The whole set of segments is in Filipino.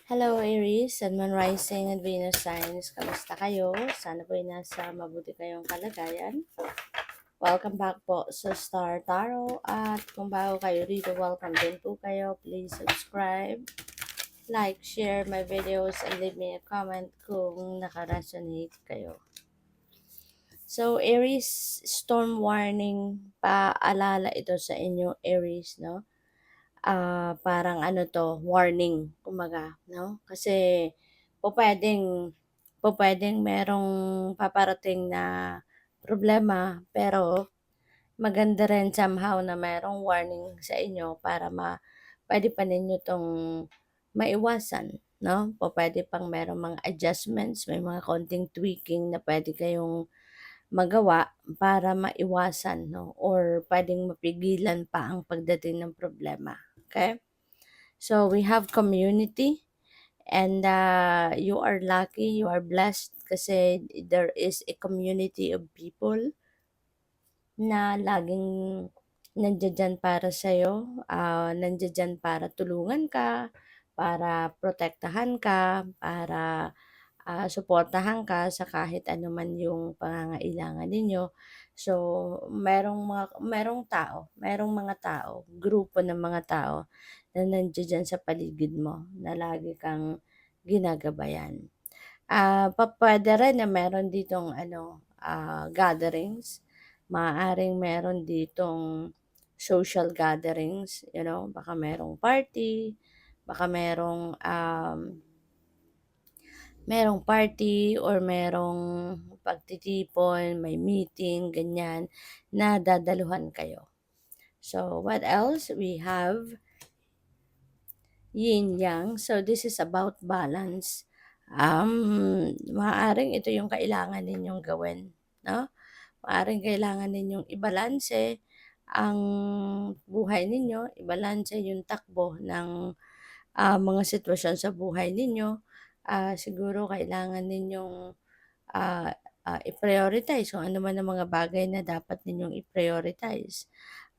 Hello Aries, Sun, Moon Rising and Venus Signs. Kamusta kayo? Sana po ay nasa mabuti kayong kalagayan. Welcome back po sa Star Tarot. At kung bago kayo rito, welcome din po kayo. Please subscribe, like, share my videos, and leave me a comment kung naka-resonate kayo. So Aries, storm warning, paalala ito sa inyo Aries, no? Parang ano 'to, warning kumbaga, 'no? Kasi pupwedeng merong paparating na problema, pero maganda rin somehow na merong warning sa inyo para puwede pa ninyo 'tong maiwasan, 'no? Pupuwede pang merong mga adjustments, may mga konting tweaking na puwede kayong magawa para maiwasan, 'no, or puwedeng mapigilan pa ang pagdating ng problema, okay? So we have community and you are lucky, you are blessed kasi there is a community of people na laging nandiya para sa'yo, nandiya para tulungan ka, para protektahan ka, para suportahan ka sa kahit ano man yung pangangailangan ninyo. So, merong mga tao, grupo ng mga tao na nandiya sa paligid mo na lagi kang ginagabayan. Pupuwede rin na meron ditong gatherings, maaaring meron ditong social gatherings, baka merong party, baka merong party or merong pagtitipon, may meeting, ganyan, na dadaluhan kayo. So, what else? We have yin yang. So, this is about balance. Maaaring ito yung kailangan ninyong gawin, no? Maaaring kailangan ninyong ibalanse ang buhay ninyo, ibalanse yung takbo ng mga sitwasyon sa buhay ninyo. Siguro kailangan ninyong i-prioritize kung ano man ang mga bagay na dapat ninyong i-prioritize.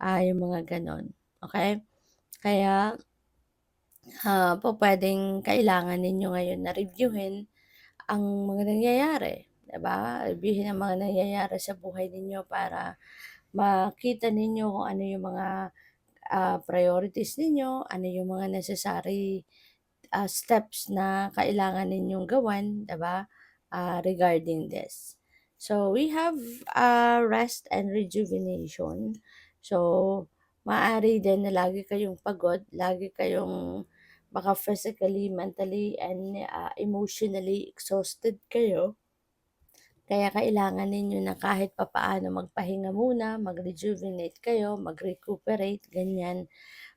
Yung mga ganon. Okay? Kaya puwedeng kailangan ninyo ngayon na reviewin ang mga nangyayari, 'di ba? Reviewin ang mga nangyayari sa buhay ninyo para makita ninyo kung ano yung mga priorities ninyo, ano yung mga necessary steps na kailangan ninyong gawan, 'di ba? Regarding this. So we have rest and rejuvenation. So maaari din na lagi kayong pagod, lagi kayong baka physically, mentally, and emotionally exhausted kayo. Kaya kailangan ninyo na kahit papaano magpahinga muna, mag-rejuvenate kayo, mag-recuperate, ganyan,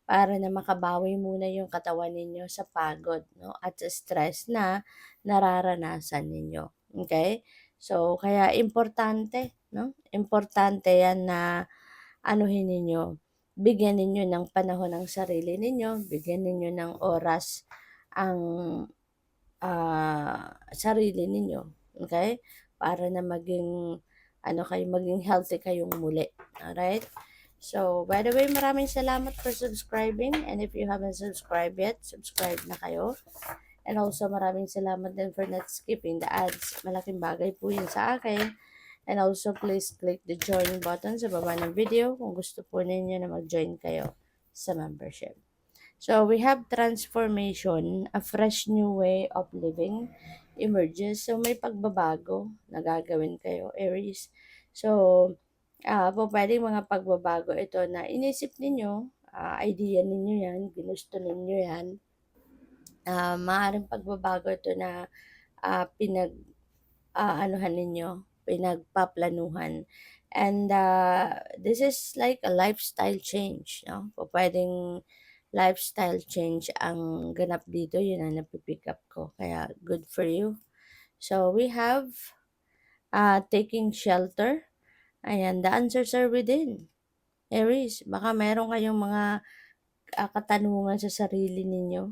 para na makabawi muna yung katawan ninyo sa pagod, no, at sa stress na nararanasan ninyo. Okay? So, kaya importante, no? Importante yan na anuhin ninyo, bigyan ninyo ng panahon ang sarili ninyo, bigyan ninyo ng oras ang sarili ninyo. Okay? Para na maging healthy kayong muli. Alright? So, by the way, maraming salamat for subscribing. And if you haven't subscribed yet, subscribe na kayo. And also, maraming salamat din for not skipping the ads. Malaking bagay po yun sa akin. And also, please click the join button sa baba ng video kung gusto po ninyo na mag-join kayo sa membership. So, we have transformation, a fresh new way of living emerges. So, may pagbabago na gagawin kayo, Aries. So, pwedeng mga pagbabago ito na inisip ninyo, idea ninyo yan, ginusto ninyo yan. Maaaring pagbabago ito na anuhan ninyo, pinagpaplanuhan. And this is like a lifestyle change, no? Pwedeng lifestyle change ang ganap dito, yun ang napipick up ko. Kaya good for you. So we have taking shelter. Ayan, the answers are within. Aries, baka meron kayong mga katanungan sa sarili ninyo.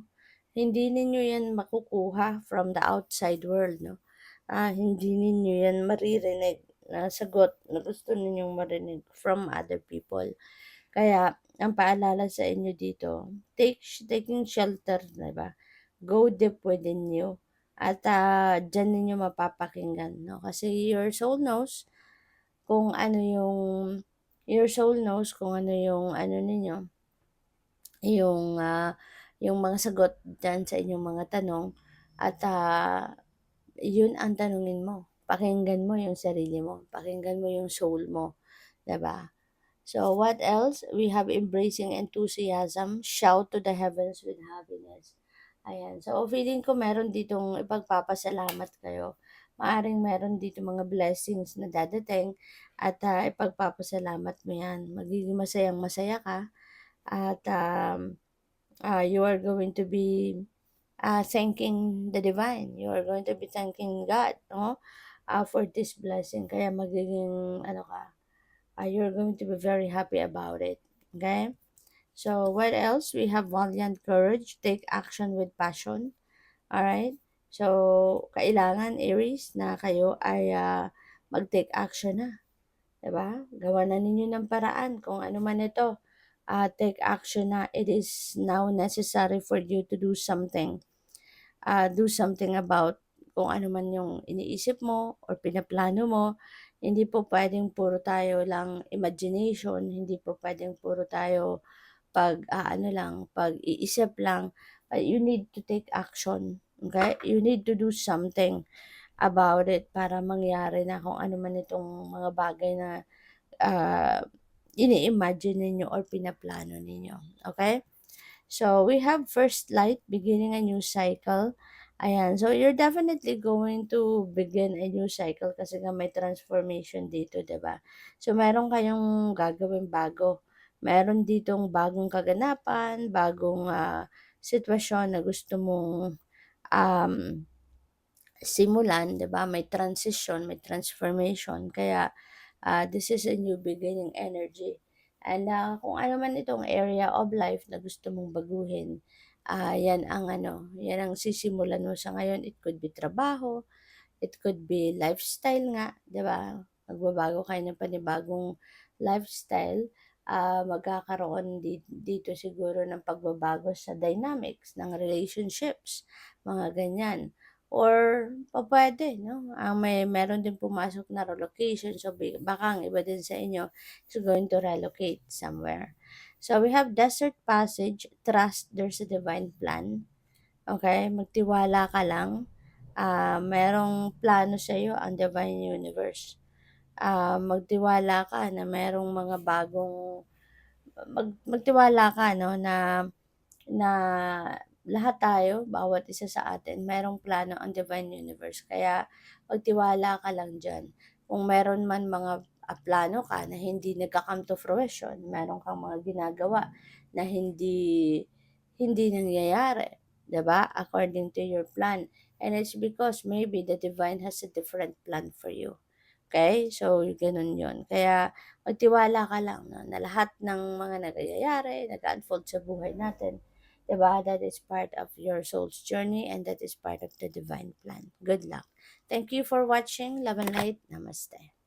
Hindi ninyo yan makukuha from the outside world, no? Hindi ninyo yan maririnig na sagot na gusto ninyong marinig from other people. Kaya, ang paalala sa inyo dito, taking shelter, diba? go deep within you at, diyan ninyo mapapakinggan 'no, kasi kung ano yung your soul knows kung ano yung ano ninyo, yung, yung mga sagot diyan sa inyong mga tanong at, yun ang tanungin mo. Pakinggan mo yung sarili mo, pakinggan mo yung soul mo, 'di ba? So what else? We have embracing enthusiasm, shout to the heavens with happiness. Ayan. So feeling ko meron ditong ipagpapasalamat kayo. Maaring meron dito mga blessings na dadating at ipagpapasalamat mo yan. Magiging masayang masaya ka at you are going to be thanking the divine. You are going to be thanking God, no? For this blessing. Kaya magiging ano ka, you're going to be very happy about it. Okay? So, what else? We have valiant courage, take action with passion. Alright? So, kailangan, Aries, na kayo ay mag-take action na. Diba? Gawa na ninyo ng paraan kung ano man ito. Take action na. It is now necessary for you to do something about kung ano man yung iniisip mo or pinaplano mo. Hindi po pwedeng puro tayo lang imagination, hindi po pwedeng puro tayo pag-iisip lang. You need to take action. Okay? You need to do something about it para mangyari na kung ano man itong mga bagay na uh, ini-imagine ninyo or pinaplano ninyo. Okay? So, we have first light, beginning a new cycle. Ayan. So, you're definitely going to begin a new cycle kasi nga may transformation dito, 'di ba? So, meron kayong gagawin bago. Meron ditong bagong kaganapan, bagong sitwasyon na gusto mong um, simulan, 'di ba? May transition, may transformation. Kaya this is a new beginning energy. And kung ano man itong area of life na gusto mong baguhin, yan ang ano, yan ang sisimulan mo sa ngayon. It could be trabaho, it could be lifestyle nga, 'di ba? Magbabago kayo ng panibagong lifestyle, magkakaroon dito siguro ng pagbabago sa dynamics ng relationships, mga ganyan. Or pupuwede 'no, meron din pumasok na relocation, so baka ang iba din sa inyo is going to relocate somewhere. So we have desert passage, trust there's a divine plan. Okay, magtiwala ka lang, merong plano sa'yo ang divine universe. Magtiwala ka na merong mga bagong magtiwala ka 'no na na lahat tayo, bawat isa sa atin, merong plano ang divine universe. Kaya magtiwala ka lang diyan. Kung meron man mga plano ka na hindi nagka-come to fruition, meron kang mga ginagawa na hindi hindi nangyayari, 'di ba? According to your plan. And it's because maybe the divine has a different plan for you. Okay? So, gano'n 'yun. Kaya magtiwala ka lang 'no, na lahat ng mga nangyayari, nag-unfold sa buhay natin, 'di ba, that is part of your soul's journey and that is part of the divine plan. Good luck. Thank you for watching. Love and light. Namaste.